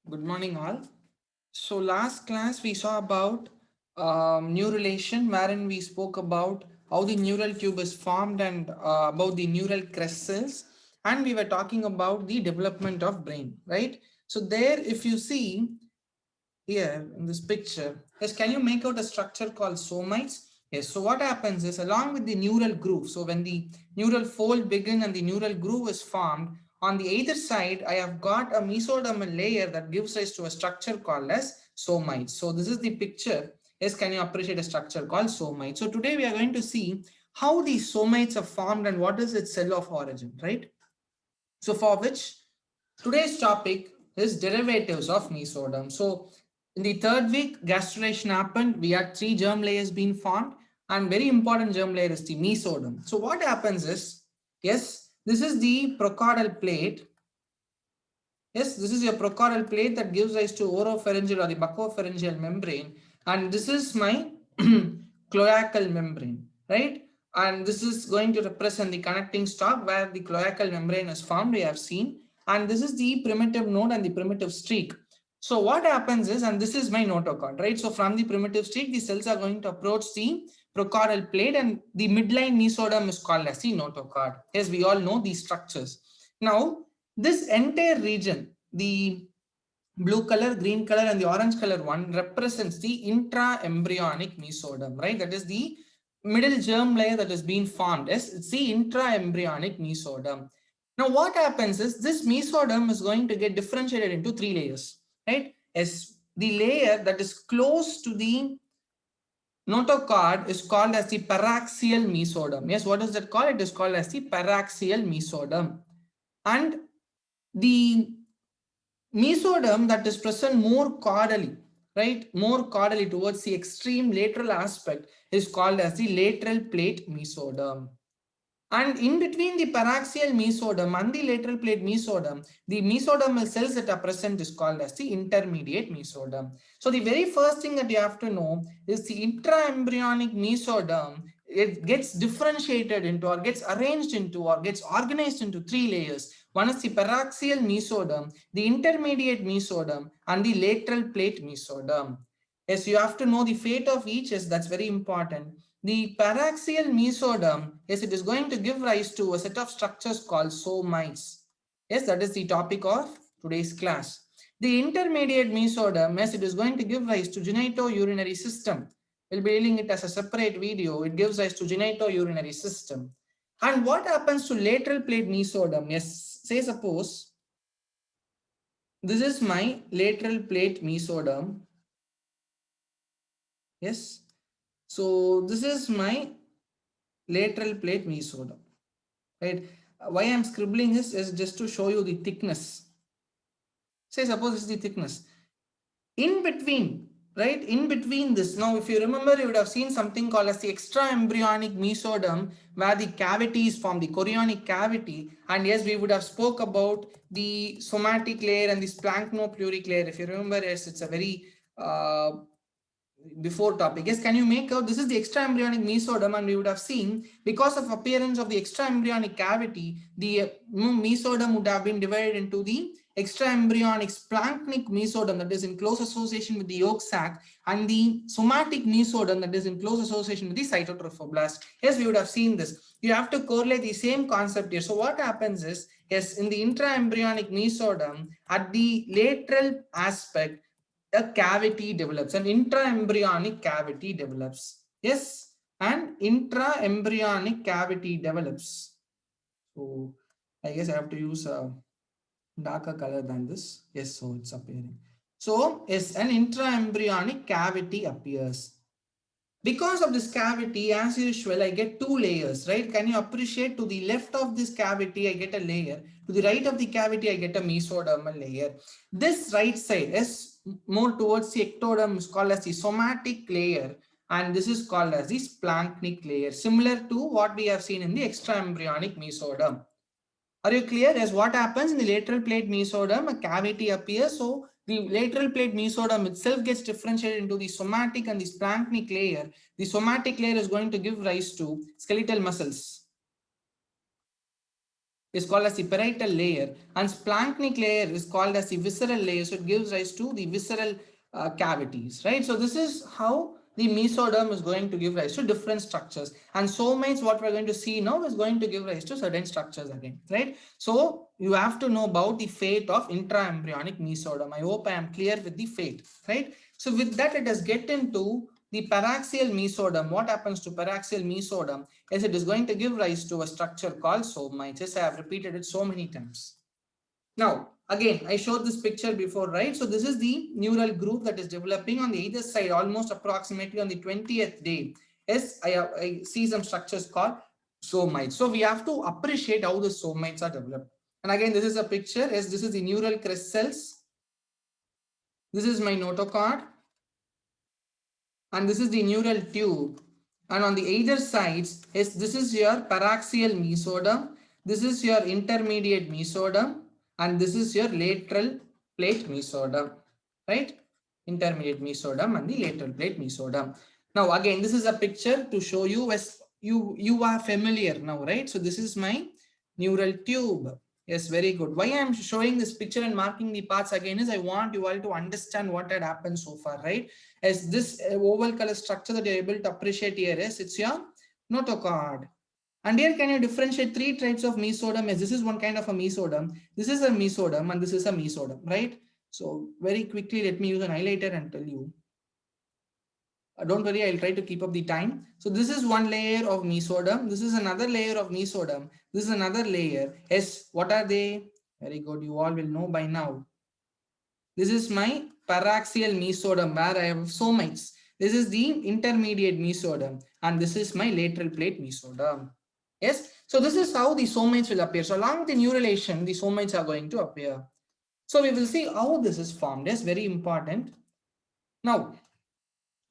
Good morning, all. So, last class we saw about new relation, wherein we spoke about how the neural tube is formed and about the neural crest cells, and we were talking about the development of brain, right? So, there, if you see here in this picture, yes, can you make out a structure called somites? Yes, so what happens is along with the neural groove, so when the neural fold begin and the neural groove is formed, on the either side, I have got a mesodermal layer that gives rise to a structure called as somites. So this is the picture. Yes, can you appreciate a structure called somites? So today we are going to see how these somites are formed and what is its cell of origin, right? So for which today's topic is derivatives of mesoderm. So in the third week, gastrulation happened. We had three germ layers being formed, and very important germ layer is the mesoderm. So what happens is, yes, this is the procaudal plate. Yes, this is your procaudal plate that gives rise to oropharyngeal or the buccopharyngeal membrane, and this is my cloacal membrane, right? And this is going to represent the connecting stalk where the cloacal membrane is formed, we have seen, and this is the primitive node and the primitive streak. So what happens is, and this is my notochord, right? So from the primitive streak, the cells are going to approach the procaudal plate, and the midline mesoderm is called as the notochord. Yes, we all know these structures. Now, this entire region, the blue color, green color, and the orange color one represents the intraembryonic mesoderm, right? That is the middle germ layer that is being formed. Yes, it's the intraembryonic mesoderm. Now, what happens is this mesoderm is going to get differentiated into three layers, right? As the layer that is close to the notochord is called as the paraxial mesoderm. Yes, what is that called? It is called as the paraxial mesoderm. And the mesoderm that is present more caudally, right? More caudally towards the extreme lateral aspect is called as the lateral plate mesoderm. And in between the paraxial mesoderm and the lateral plate mesoderm, the mesodermal cells that are present is called as the intermediate mesoderm. So the very first thing that you have to know is the intraembryonic mesoderm. It gets differentiated into or gets arranged into or gets organized into three layers. One is the paraxial mesoderm, the intermediate mesoderm, and the lateral plate mesoderm. Yes, you have to know the fate of each. Yes, that's very important. The paraxial mesoderm, yes, it is going to give rise to a set of structures called somites. Yes, that is the topic of today's class. The intermediate mesoderm, yes, it is going to give rise to genitourinary system. We'll be dealing it as a separate video. It gives rise to genitourinary system. And what happens to lateral plate mesoderm? Yes, say suppose this is my lateral plate mesoderm. Yes. So this is my lateral plate mesoderm, right? Why I'm scribbling is just to show you the thickness. Say suppose this is the thickness. In between, right? In between this, now if you remember, you would have seen something called as the extra embryonic mesoderm, where the cavity is formed, the chorionic cavity. And yes, we would have spoke about the somatic layer and the splanchnopluric layer. If you remember, yes, it's a very before topic. Yes, can you make out this is the extra embryonic mesoderm, and we would have seen because of appearance of the extra embryonic cavity, the mesoderm would have been divided into the extra embryonic splanchnic mesoderm that is in close association with the yolk sac, and the somatic mesoderm that is in close association with the cytotrophoblast. Yes, we would have seen this. You have to correlate the same concept here. So what happens is, yes, in the intraembryonic mesoderm, at the lateral aspect, a cavity develops, an intraembryonic cavity develops. Yes, an intraembryonic cavity develops. So I guess I have to use a darker color than this. Yes, so it's appearing. So yes, an intraembryonic cavity appears. Because of this cavity, as usual, I get two layers, right? Can you appreciate? To the left of this cavity, I get a layer. To the right of the cavity, I get a mesodermal layer. This right side is more towards the ectoderm, is called as the somatic layer. And this is called as the splanchnic layer, similar to what we have seen in the extraembryonic mesoderm. Are you clear? As what happens in the lateral plate mesoderm, a cavity appears. So the lateral plate mesoderm itself gets differentiated into the somatic and the splanchnic layer. The somatic layer is going to give rise to skeletal muscles. is called as the parietal layer, and splanchnic layer is called as the visceral layer. So it gives rise to the visceral cavities, right? So this is how the mesoderm is going to give rise to different structures, and somates, what we're going to see now, is going to give rise to certain structures again, right? So you have to know about the fate of intraembryonic mesoderm. I hope I am clear with the fate, right? So with that, let us get into the paraxial mesoderm. What happens to paraxial mesoderm is it is going to give rise to a structure called somites. Yes, I have repeated it so many times. Now, again, I showed this picture before, right? So this is the neural group that is developing on the either side, almost approximately on the 20th day. Yes, I see some structures called somites. So we have to appreciate how the somites are developed. And again, this is a picture. Yes, this is the neural crest cells. This is my notochord. And this is the neural tube. And on the either sides, yes, this is your paraxial mesoderm. This is your intermediate mesoderm. And this is your lateral plate mesoderm, right? Intermediate mesoderm and the lateral plate mesoderm. Now, again, this is a picture to show you as you are familiar now, right? So this is my neural tube. Yes, very good. Why I am showing this picture and marking the parts again is I want you all to understand what had happened so far, right? As this oval color structure that you're able to appreciate here is, it's your notochord. And here, can you differentiate three types of mesoderm? As this is one kind of a mesoderm, this is a mesoderm, and this is a mesoderm, right? So very quickly, let me use an highlighter and tell you. Don't worry, I'll try to keep up the time. So this is one layer of mesoderm. This is another layer of mesoderm. This is another layer. Yes, what are they? Very good. You all will know by now. This is my paraxial mesoderm where I have somites. This is the intermediate mesoderm, and this is my lateral plate mesoderm. Yes, so this is how the somites will appear. So along with the neurulation, the somites are going to appear. So we will see how this is formed. Yes, very important. Now,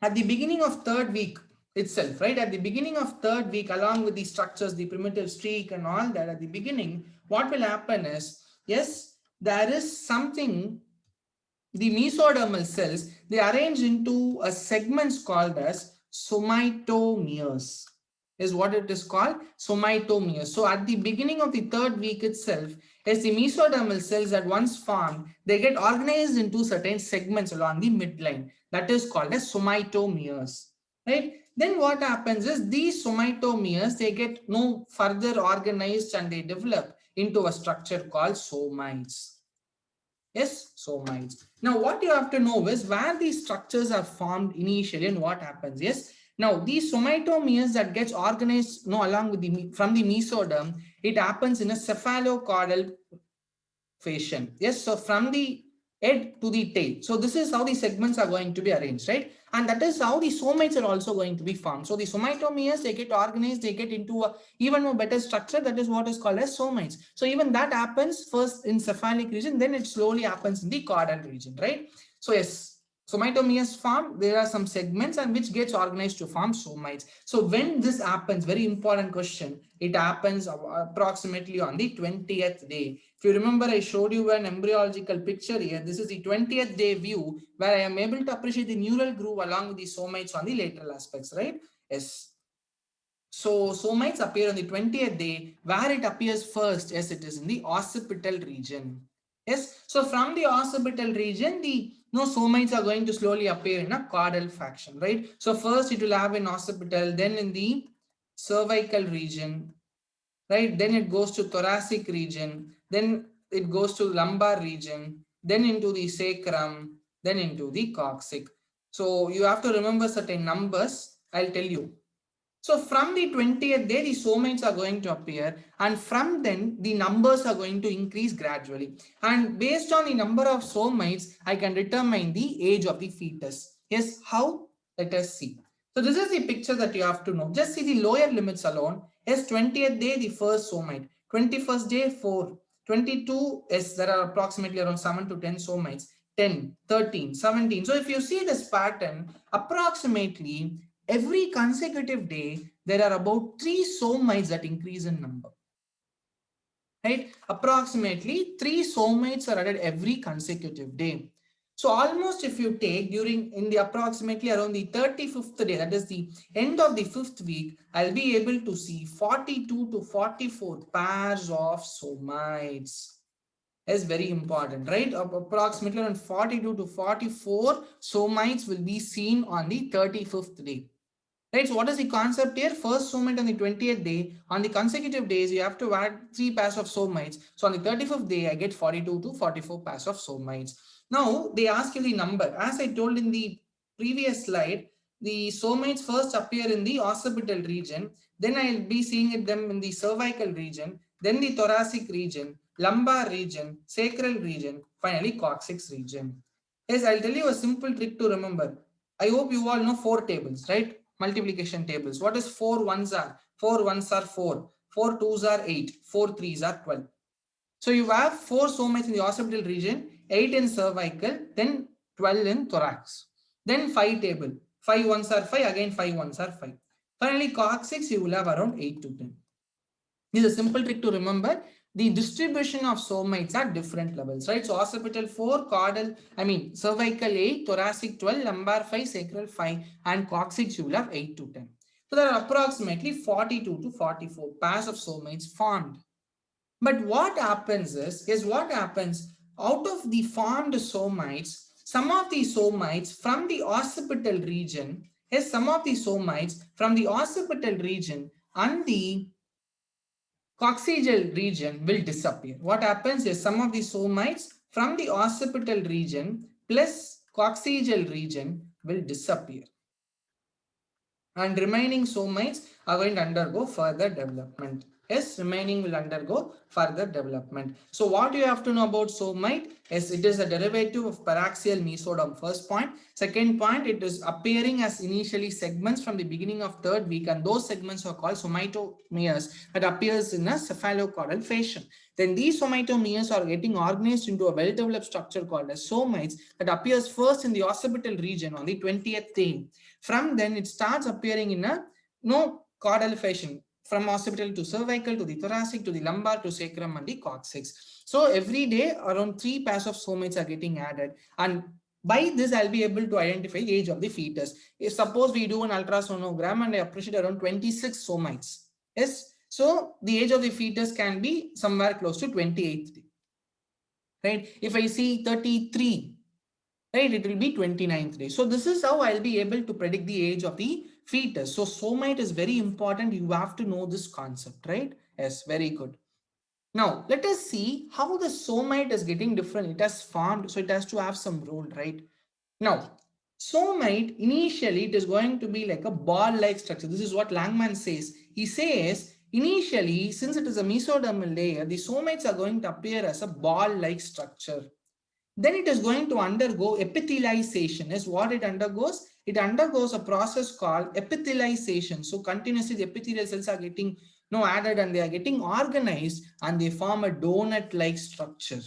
at the beginning of third week itself, right? At the beginning of third week, along with the structures, the primitive streak and all that, at the beginning, what will happen is, yes, there is something, the mesodermal cells, they arrange into a segments called as somatomeres, is what it is called, somatomeres. So at the beginning of the third week itself, as the mesodermal cells that once formed, they get organized into certain segments along the midline. That is called as somatomeres, right? Then what happens is these somatomeres, they get no further organized and they develop into a structure called somites. Yes, somites. Now, what you have to know is where these structures are formed initially and what happens. Yes. Now, these somatomeres that gets organized, along with the from the mesoderm, it happens in a cephalocaudal fashion. Yes. So from the head to the tail. So this is how the segments are going to be arranged, right? And that is how the somites are also going to be formed. So the somatomeres, they get organized, they get into a even more better structure. That is what is called as somites. So even that happens first in cephalic region, then it slowly happens in the caudal region, right? So yes, somatomeres form, there are some segments and which gets organized to form somites. So when this happens, very important question, it happens approximately on the 20th day. If you remember, I showed you an embryological picture here. This is the 20th day view where I am able to appreciate the neural groove along with the somites on the lateral aspects, right? Yes. So somites appear on the 20th day. Where it appears first, yes, it is in the occipital region. Yes, so from the occipital region, the somites are going to slowly appear in a caudal faction, right? So first it will have in occipital, then in the cervical region, right? Then it goes to thoracic region, then it goes to lumbar region, then into the sacrum, then into the coccyx. So you have to remember certain numbers. I'll tell you. So from the 20th day, the somites are going to appear, and from then the numbers are going to increase gradually. And based on the number of somites, I can determine the age of the fetus. Yes, how? Let us see. So this is the picture that you have to know. Just see the lower limits alone. Yes, 20th day, the first somite. 21st day, 4. 22, yes, there are approximately around 7 to 10 somites. 10, 13, 17. So if you see this pattern, approximately every consecutive day, there are about 3 somites that increase in number. Right? Approximately 3 somites are added every consecutive day. So almost if you take during in the approximately around the 35th day, that is the end of the 5th week, I'll be able to see 42 to 44 pairs of somites. Is very important, right? Approximately around 42 to 44 somites will be seen on the 35th day. Right, so what is the concept here? First somite on the 20th day, on the consecutive days, you have to add 3 pairs of somites. So on the 35th day, I get 42 to 44 pairs of somites. Now, they ask you the number. As I told in the previous slide, the somites first appear in the occipital region, then I'll be seeing them in the cervical region, then the thoracic region, lumbar region, sacral region, finally coccyx region. Yes, I'll tell you a simple trick to remember. I hope you all know 4 tables, right? Multiplication tables. What is 4 ones are? 4 ones are 4, 4 twos are 8, 4 threes are 12. So you have 4 somites in the occipital region, 8 in cervical, then 12 in thorax. Then 5 table. 5 ones are 5, again 5 ones are 5. Finally, coccyx, you will have around 8 to 10. This is a simple trick to remember. The distribution of somites at different levels, right? So occipital 4, caudal, cervical 8, thoracic 12, lumbar 5, sacral 5, and coccyx you will have 8 to 10. So there are approximately 42 to 44 pairs of somites formed. But what happens is what happens out of the formed somites, some of the somites from the occipital region, some of the somites from the occipital region and the coccygeal region will disappear. What happens is some of the somites from the occipital region plus coccygeal region will disappear, and remaining somites are going to undergo further development. Yes, remaining will undergo further development. So what you have to know about somite is it is a derivative of paraxial mesoderm. First point. Second point, it is appearing as initially segments from the beginning of third week, and those segments are called somatomeres that appears in a cephalocaudal fashion. Then these somatomeres are getting organized into a well-developed structure called as somites that appears first in the occipital region on the 20th day. From then it starts appearing in a caudal fashion from occipital to cervical to the thoracic to the lumbar to sacrum and the coccyx. So every day around 3 pairs of somites are getting added, and by this I'll be able to identify age of the fetus. If suppose we do an ultrasonogram and I appreciate around 26 somites, yes, so the age of the fetus can be somewhere close to 28th day, right? If I see 33, right, it will be 29th day. So this is how I'll be able to predict the age of the fetus. So somite is very important. You have to know this concept, right? Yes, very good. Now let us see how the somite is getting different. It has formed, so it has to have some role, right? Now somite, initially it is going to be like a ball-like structure. This is what Langman says. He says initially, since it is a mesodermal layer, the somites are going to appear as a ball-like structure. Then it is going to undergo epithelialization. Is what it undergoes? It undergoes a process called epithelialization. So continuously the epithelial cells are getting added, and they are getting organized, and they form a donut-like structure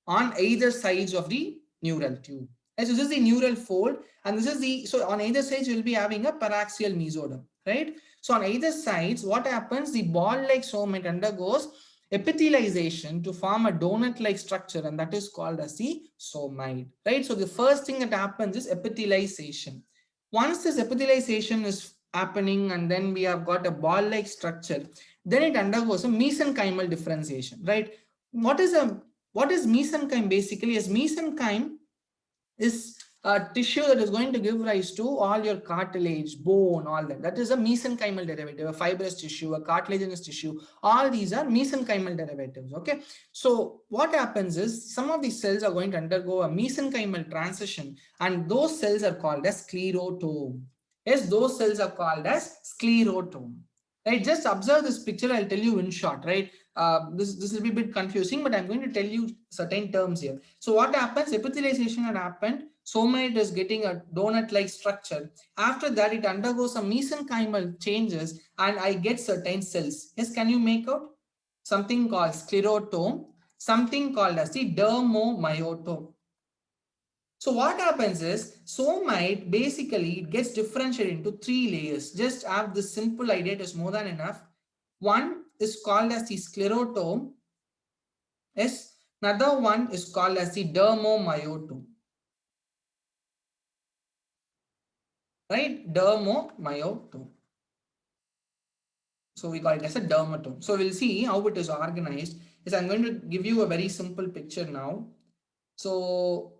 on either sides of the neural tube. So this is the neural fold, and this is the, so on either side you will be having a paraxial mesoderm, right? So on either sides, what happens? The ball-like somite undergoes epithelialization to form a donut-like structure, and that is called as the somite, right? So the first thing that happens is epithelialization. Once this epithelialization is happening, and then we have got a ball-like structure, then it undergoes a mesenchymal differentiation, right? What is mesenchyme basically? Is mesenchyme is a tissue that is going to give rise to all your cartilage, bone, all that. That is a mesenchymal derivative, a fibrous tissue, a cartilaginous tissue. All these are mesenchymal derivatives. Okay. So what happens is some of these cells are going to undergo a mesenchymal transition, and those cells are called as sclerotome. Yes, those cells are called as sclerotome. Right. Just observe this picture. I'll tell you in short. Right. This will be a bit confusing, but I'm going to tell you certain terms here. So what happens? Epithelialization had happened. Somite is getting a donut-like structure. After that, it undergoes some mesenchymal changes, and I get certain cells. Yes, can you make out? Something called sclerotome, something called as the dermomyotome. So what happens is somite basically it gets differentiated into 3 layers. Just have this simple idea, it is more than enough. One is called as the sclerotome. Yes, Another one is called as the dermomyotome. Right? Dermomyotome. So we call it as a dermatome. So we'll see how it is organized. Is I'm going to give you a very simple picture now. So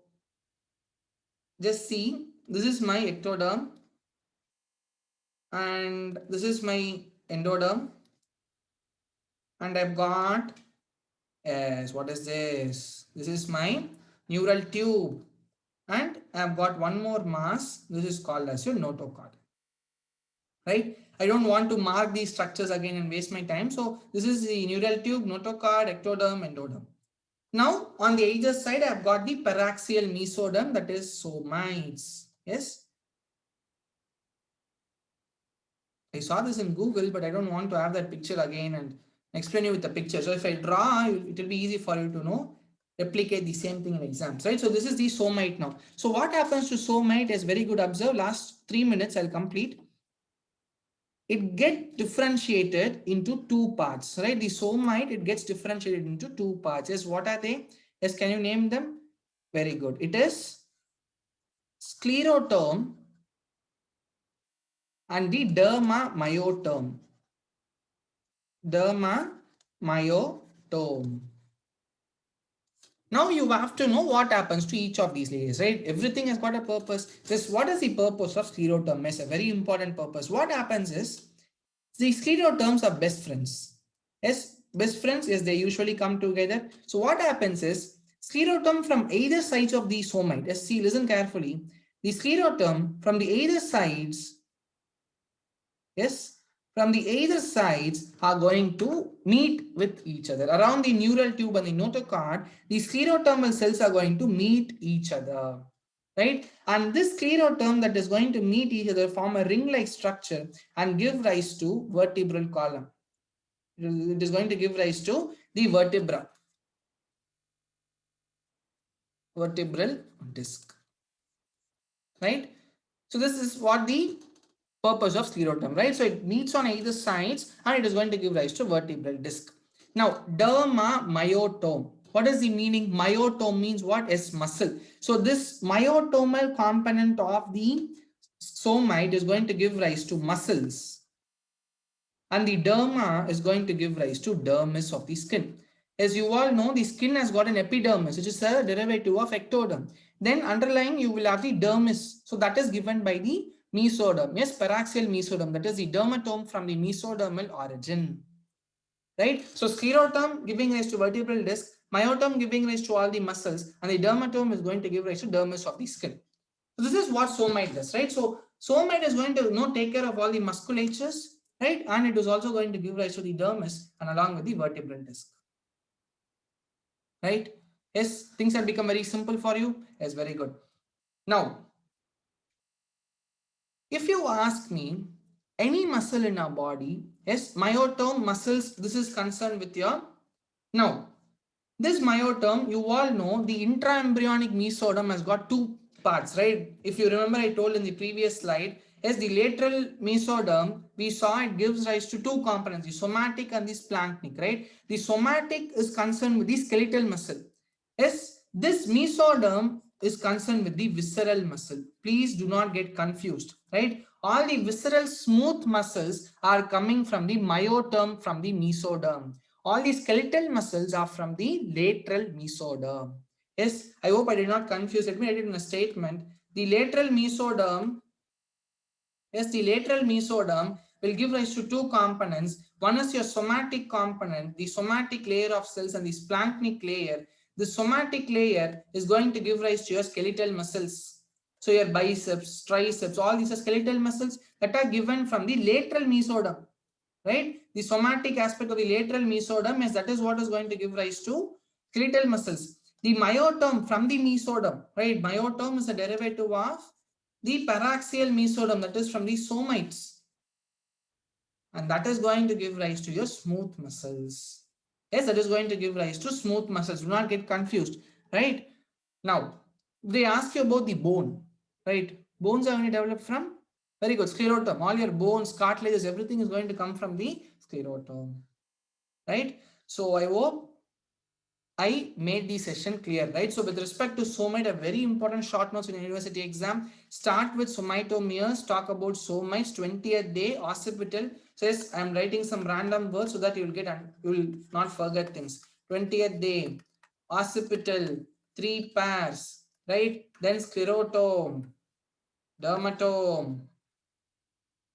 just see, this is my ectoderm and this is my endoderm, and I've got, yes, what is this? This is my neural tube, and I've got one more mass. This is called as your notochord. Right? I don't want to mark these structures again and waste my time. So this is the neural tube, notochord, ectoderm, endoderm. Now on the either side, I've got the paraxial mesoderm, that is somites. Yes. I saw this in Google, but I don't want to have that picture again and explain you with the picture. So if I draw, it will be easy for you to know, replicate the same thing in exams, right? So this is the somite now. So what happens to somite is very good. Observe, last 3 minutes I'll complete. It gets differentiated into two parts, right? The somite, it gets differentiated into two parts. Yes, what are they? Yes, can you name them? Very good. It is sclerotome and the dermamyotome. Dermamyotome. Now you have to know what happens to each of these layers, right? Everything has got a purpose. This, what is the purpose of sclerotome? It's a very important purpose. What happens is, the scleroderms are best friends. Yes, best friends, yes, they usually come together. So what happens is, scleroderm from either sides of the somite, yes, see, listen carefully. The scleroderm from the either sides, yes, from the either sides are going to meet with each other. Around the neural tube and the notochord, the sclerodermal cells are going to meet each other. Right? And this scleroderm that is going to meet each other form a ring-like structure and give rise to vertebral column. It is going to give rise to the vertebral disc. Right? So this is what the purpose of scleroderm, right? So it meets on either sides and it is going to give rise to vertebral disc. Now, dermamyotome. What is the meaning? Myotome means what? Is muscle. So this myotomal component of the somite is going to give rise to muscles. And the derma is going to give rise to dermis of the skin. As you all know, the skin has got an epidermis, which is a derivative of ectoderm. Then underlying, you will have the dermis. So that is given by the mesoderm. Yes, paraxial mesoderm. That is the dermatome from the mesodermal origin. Right? So scleroderm giving rise to vertebral disc, myotome giving rise to all the muscles, and the dermatome is going to give rise to dermis of the skin. So this is what somite does, right? So somite is going to take care of all the musculatures, right? And it is also going to give rise to the dermis and along with the vertebral disc. Right? Yes, things have become very simple for you. Yes, very good. Now, if you ask me any muscle in our body, yes, myotome muscles, this is concerned with your. Now, this myotome, you all know the intraembryonic mesoderm has got two parts, right? If you remember, I told in the previous slide, yes, the lateral mesoderm, we saw it gives rise to two components, the somatic and the splanchnic, right? The somatic is concerned with the skeletal muscle. Yes, this mesoderm is concerned with the visceral muscle. Please do not get confused, right? All the visceral smooth muscles are coming from the myotome from the mesoderm. All the skeletal muscles are from the lateral mesoderm. Yes, I hope I did not confuse. Let me write it in a statement. The lateral mesoderm, yes, the lateral mesoderm will give rise to two components. One is your somatic component, the somatic layer of cells, and the splanchnic layer. The somatic layer is going to give rise to your skeletal muscles. So your biceps, triceps, all these are skeletal muscles that are given from the lateral mesoderm. Right? The somatic aspect of the lateral mesoderm is that is what is going to give rise to skeletal muscles. The myotome from the mesoderm, right? Myotome is a derivative of the paraxial mesoderm, that is from the somites. And that is going to give rise to your smooth muscles. Yes, that is going to give rise to smooth muscles. Do not get confused, right? Now, they ask you about the bone, right? Bones are only developed from, very good, sclerotome. All your bones, cartilages, everything is going to come from the sclerotome, right? So I hope I made the session clear, right? So with respect to somite, a very important short notes in a university exam, start with somatomeres, talk about somites, 20th day, occipital. Says I'm writing some random words so that you will not forget things. 20th day, occipital, 3 pairs, right? Then sclerotome, dermatome,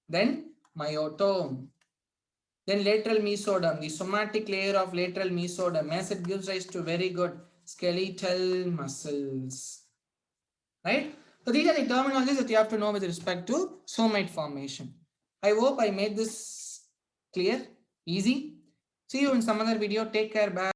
then myotome. Then lateral mesoderm, the somatic layer of lateral mesoderm, as it gives rise to very good skeletal muscles, right? So these are the terminologies that you have to know with respect to somite formation. I hope I made this clear, easy. See you in some other video. Take care. Bye.